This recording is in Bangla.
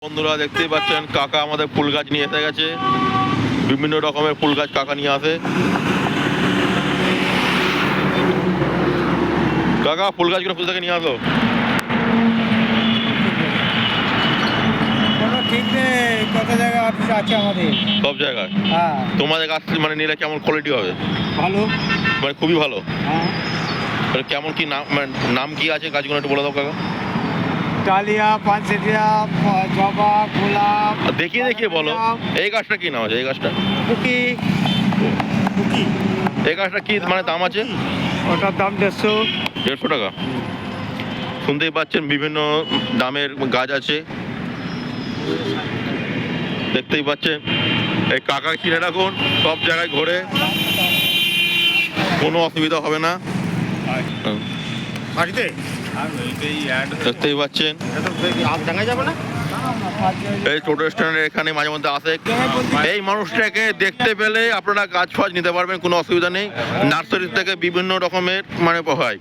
বন্ধুরা দেখতেই পাচ্ছেন কাকা আমাদের ফুল গাছ নিয়ে এসে গেছে। বিভিন্ন রকমের ফুল গাছ কাকা নিয়ে আসে। কাকা ফুল গাছগুলো ফুল থেকে নিয়ে আসো। কোনো ঠিক নেই, কত জায়গায় অফিস আছে আমাদের। সব জায়গায় হ্যাঁ, তোমাদের কাছ থেকে মানে নিলে কেমন কোয়ালিটি হবে? ভালো। মানে খুবই ভালো। হ্যাঁ, মানে কেমন কি নাম, মানে নাম কি আছে গাছগুলো একটু বলে দাও কাকা। ডালিয়া, পানসেটিয়া, জবা, গোলাপ। দেখিয়ে দেখিয়ে বলো। এই গাছটা কি নাম আছে? এই গাছটা কুকি। কুকি, এই গাছটা কি মানে দাম আছে? ওটার দাম 150। 150 টাকা। শুনতেই পাচ্ছেন বিভিন্ন দামের গাছ আছে, দেখতেই পাচ্ছেন। এই কাকা কিনে রাখুন, সব জায়গায় ঘোরে, কোনো অসুবিধা হবে না। বাড়িতে দেখতেই পাচ্ছেন দেখা যাবে না। এই ছোট স্ট্যান্ডের এখানে মাঝে মধ্যে আসে। এই মানুষটাকে দেখতে পেলে আপনারা গাছ ফাছ নিতে পারবেন, কোনো অসুবিধা নেই। নার্সারি থেকে বিভিন্ন রকমের মানে হয়।